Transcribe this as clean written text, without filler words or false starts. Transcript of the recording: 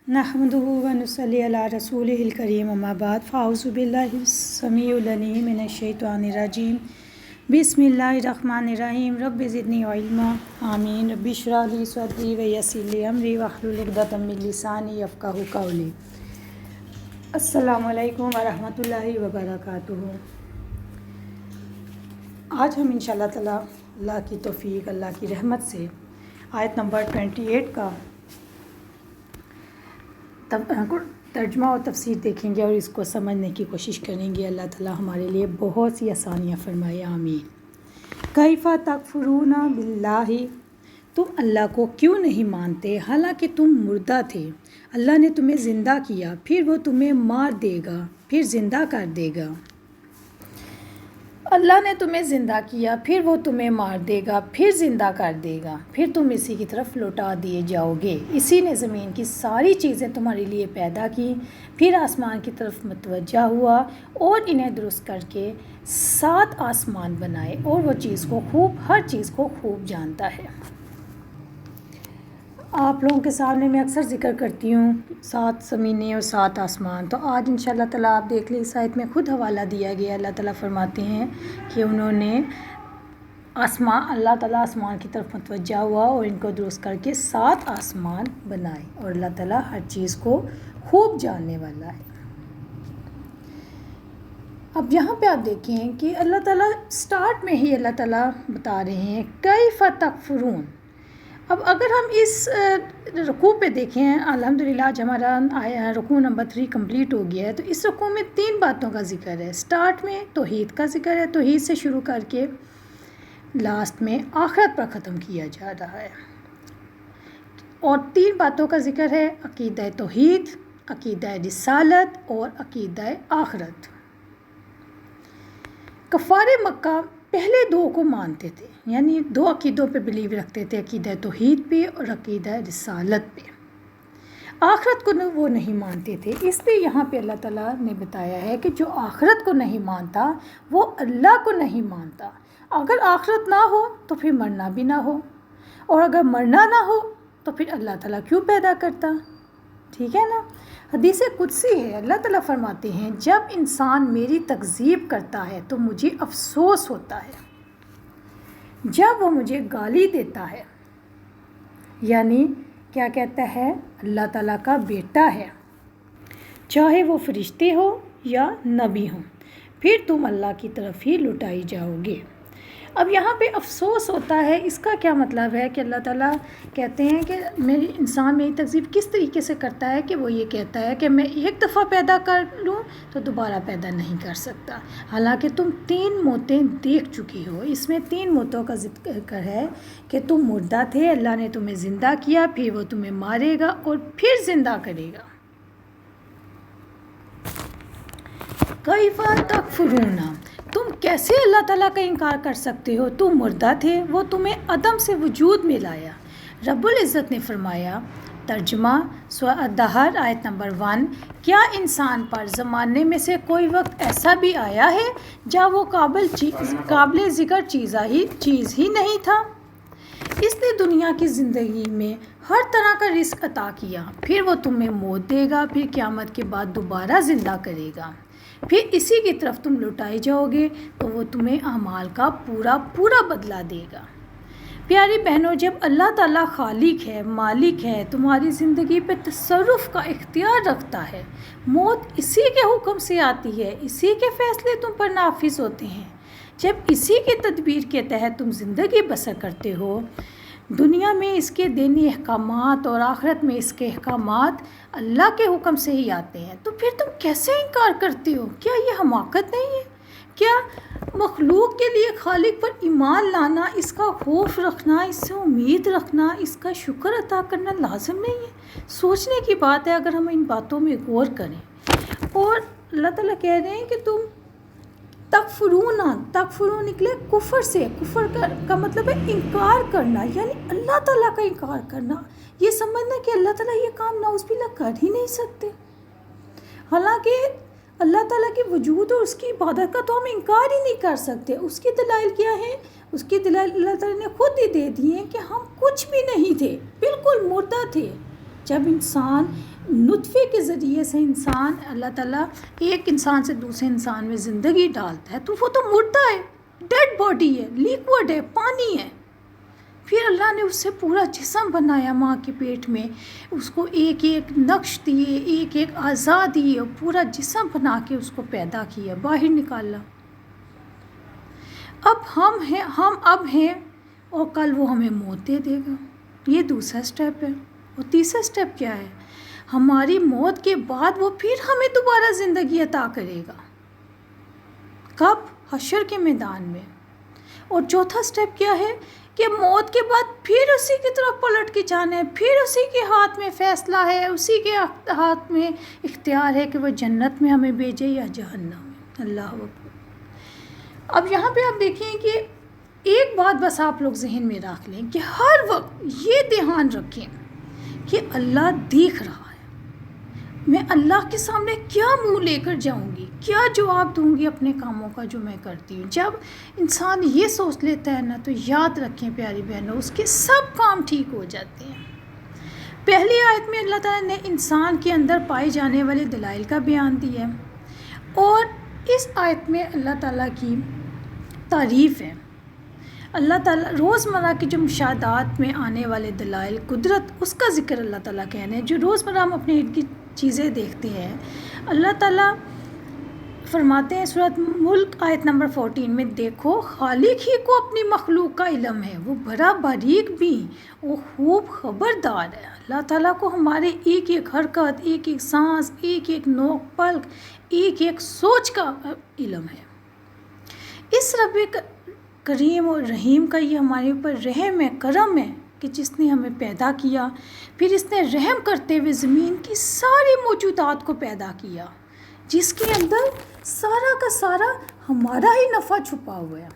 नहमदुहु व नुसल्ली अला रसूलिहिल करीम अम्मा बाद फ़ाऊज़ु बिल्लाहि समीउल अलीम मिनश शैतानिर रजीम बिस्मिल्लाहिर रहमानिर रहीम रब्बि ज़िदनी इल्मा आमीन रब्बि इश्रह ली सदरी व यस्सिर ली अमरी वहलुल उक़दतम मिन लिसानी यफ़क़हू क़ौली। अस्सलामु अलैकुम व रहमतुल्लाहि व बरकातुहू। आज हम इंशाअल्लाह ताला अल्लाह की तौफ़ीक़ अल्लाह की रहमत से आयत नंबर 28 का तर्जुमा और तफसीर देखेंगे और इसको समझने की कोशिश करेंगे। अल्लाह ताला हमारे लिए बहुत सी आसानियाँ फरमाए, आमीन। कैफ़ा तकफ़ुरूना बिल्लाहि, तुम अल्लाह को क्यों नहीं मानते हालांकि तुम मुर्दा थे। अल्लाह ने तुम्हें ज़िंदा किया, फिर वो तुम्हें मार देगा, फिर ज़िंदा कर देगा। अल्लाह ने तुम्हें ज़िंदा किया, फिर वो तुम्हें मार देगा, फिर ज़िंदा कर देगा, फिर तुम इसी की तरफ लौटा दिए जाओगे। इसी ने ज़मीन की सारी चीज़ें तुम्हारे लिए पैदा की, फिर आसमान की तरफ मुतवज्जा हुआ और इन्हें दुरुस्त करके 7 आसमान बनाए और वो हर चीज़ को खूब जानता है। आप लोगों के सामने मैं अक्सर ज़िक्र करती हूँ 7 ज़मीनें और 7 आसमान। तो आज इंशाअल्लाह ताला आप देख ली, इस आयत में खुद हवाला दिया गया। अल्लाह ताला फरमाते हैं कि अल्लाह ताला आसमान की तरफ मुतवज्जा हुआ और इनको दुरुस्त करके 7 आसमान बनाए और अल्लाह ताला हर चीज़ को खूब जानने वाला है। अब यहाँ पे आप देखें कि अल्लाह ताला स्टार्ट में ही अल्लाह ताला बता रहे हैं कैफ़ तकफ़ुरून। अब अगर हम इस रुकू पे देखें, अल्हम्दुलिल्लाह आज हमारा रुकू नंबर 3 कंप्लीट हो गया है। तो इस रुकू में 3 बातों का जिक्र है। स्टार्ट में तौहीद का जिक्र है, तौहीद से शुरू करके लास्ट में आखिरत पर ख़त्म किया जा रहा है। और 3 बातों का जिक्र है, अक़ीदा तौहीद, अक़ीदा रिसालत और अक़ीदा आखिरत। कफ़ारे मक्का पहले 2 को मानते थे, यानी 2 अक़ीदों पे बिलीव रखते थे, अक़ीदा तौहीद पे और अक़ीदा रिसालत पे। आखिरत को वो नहीं मानते थे। इसलिए यहाँ पे अल्लाह ताला ने बताया है कि जो आखिरत को नहीं मानता वो अल्लाह को नहीं मानता। अगर आखिरत ना हो तो फिर मरना भी ना हो, और अगर मरना ना हो तो फिर अल्लाह ताला क्यों पैदा करता, ठीक है ना। हदीस कुदसी है, अल्लाह ताला फरमाते हैं जब इंसान मेरी तकज़ीब करता है तो मुझे अफसोस होता है, जब वो मुझे गाली देता है, यानी क्या कहता है, अल्लाह ताला का बेटा है, चाहे वो फरिश्ते हो या नबी हो, फिर तुम अल्लाह की तरफ ही लुटाई जाओगे। अब यहाँ पे अफसोस होता है, इसका क्या मतलब है कि अल्लाह ताला कहते हैं कि इंसान मेरी तकज़ीब किस तरीके से करता है कि वो ये कहता है कि मैं एक दफ़ा पैदा कर लूँ तो दोबारा पैदा नहीं कर सकता, हालांकि तुम 3 मौतें देख चुकी हो। इसमें 3 मौतों का जिक्र है कि तुम मुर्दा थे, अल्लाह ने तुम्हें ज़िंदा किया, फिर वो तुम्हें मारेगा और फिर ज़िंदा करेगा। कैफ़ा तकफ़ुरूना, तुम कैसे अल्लाह ताला का इनकार कर सकते हो। तुम मुर्दा थे, वो तुम्हें अदम से वजूद में लाया। रब्बुल इज़्ज़त ने फरमाया, तर्जुमा सूरह दहर आयत नंबर 1, क्या इंसान पर ज़माने में से कोई वक्त ऐसा भी आया है जब वो काबिल ज़िक्र चीज़ ही नहीं था। इसने दुनिया की ज़िंदगी में हर तरह का रिस्क अता किया, फिर वो तुम्हें मौत देगा, फिर क़यामत के बाद दोबारा ज़िंदा करेगा, फिर इसी की तरफ तुम लौटाए जाओगे तो वो तुम्हें अमाल का पूरा बदला देगा। प्यारी बहनों, जब अल्लाह ताला खालिक है, मालिक है, तुम्हारी ज़िंदगी पे तसर्रुफ़ का इख्तियार रखता है, मौत इसी के हुक्म से आती है, इसी के फ़ैसले तुम पर नाफिज होते हैं। जब इसी की तदबीर के तहत तुम ज़िंदगी बसर करते हो, दुनिया में इसके दीनी अहकामात और आखिरत में इसके अहकामात अल्लाह के हुक्म से ही आते हैं, तो फिर तुम कैसे इनकार करते हो। क्या ये हमाकत नहीं है? क्या मखलूक के लिए खालिक पर ईमान लाना, इसका खौफ रखना, इससे उम्मीद रखना, इसका शुक्र अता करना लाजिम नहीं है? सोचने की बात है अगर हम इन बातों में गौर करें। और अल्लाह ताला कह रहे हैं कि तुम तकफ़ुरून निकले कुफर से। कुफर का मतलब है इनकार करना, यानी अल्लाह ताला का इनकार करना, ये समझना कि अल्लाह ताला ये काम नाउज़ुबिल्लाह कर ही नहीं सकते। हालांकि अल्लाह ताला के वजूद और उसकी इबादत का तो हम इनकार ही नहीं कर सकते। उसकी दलाइल क्या है? उसकी दलाइल अल्लाह ताला ने खुद ही दे दी हैं कि हम कुछ भी नहीं थे, बिल्कुल मुर्दा थे, جب انسان نطفے کے ذریعے سے اللہ تعالیٰ ایک انسان سے دوسرے انسان میں زندگی ڈالتا ہے تو وہ تو مردہ ہے، ڈیڈ باڈی ہے، لیکوڈ ہے، پانی ہے. پھر اللہ نے اس سے پورا جسم بنایا ماں کے پیٹ میں، اس کو ایک ایک نقش دیے، ایک ایک اعضاء دیے، پورا جسم بنا کے اس کو پیدا کیا، باہر نکالا. اب ہم اب ہیں اور کل وہ ہمیں موت دے دے گا. یہ دوسرا سٹیپ ہے. اور تیسرا سٹیپ کیا ہے؟ ہماری موت کے بعد وہ پھر ہمیں دوبارہ زندگی عطا کرے گا. کب؟ حشر کے میدان میں. اور چوتھا سٹیپ کیا ہے کہ موت کے بعد پھر اسی کی طرف پلٹ کے جانا ہے، پھر اسی کے ہاتھ میں فیصلہ ہے، اسی کے ہاتھ میں اختیار ہے کہ وہ جنت میں ہمیں بھیجے یا جہنم میں. اللہ اکبر. اب یہاں پہ آپ دیکھیں کہ ایک بات بس آپ لوگ ذہن میں رکھ لیں کہ ہر وقت یہ دھیان رکھیں کہ اللہ دیکھ رہا ہے. میں اللہ کے سامنے کیا منہ لے کر جاؤں گی، کیا جواب دوں گی اپنے کاموں کا جو میں کرتی ہوں. جب انسان یہ سوچ لیتا ہے نا تو یاد رکھیں پیاری بہنوں، اس کے سب کام ٹھیک ہو جاتے ہیں. پہلی آیت میں اللہ تعالیٰ نے انسان کے اندر پائے جانے والے دلائل کا بیان دیا، اور اس آیت میں اللہ تعالیٰ کی تعریف ہے. اللہ تعالیٰ روزمرہ کی جو مشاہدات میں آنے والے دلائل، قدرت، اس کا ذکر اللہ تعالیٰ کہہ رہے ہیں. جو روزمرہ ہم اپنے ارد گرد چیزیں دیکھتے ہیں، اللہ تعالیٰ فرماتے ہیں سورۃ ملک آیت نمبر 14 میں، دیکھو خالق ہی کو اپنی مخلوق کا علم ہے، وہ بڑا باریک بھی وہ خوب خبردار ہے. اللہ تعالیٰ کو ہمارے ایک ایک حرکت، ایک ایک سانس، ایک ایک نوک پلک، ایک ایک سوچ کا علم ہے. اس رب کریم اور رحیم کا یہ ہمارے اوپر رحم ہے، کرم ہے کہ جس نے ہمیں پیدا کیا، پھر اس نے رحم کرتے ہوئے زمین کی ساری موجودات کو پیدا کیا، جس کے اندر سارا کا سارا ہمارا ہی نفع چھپا ہوا ہے.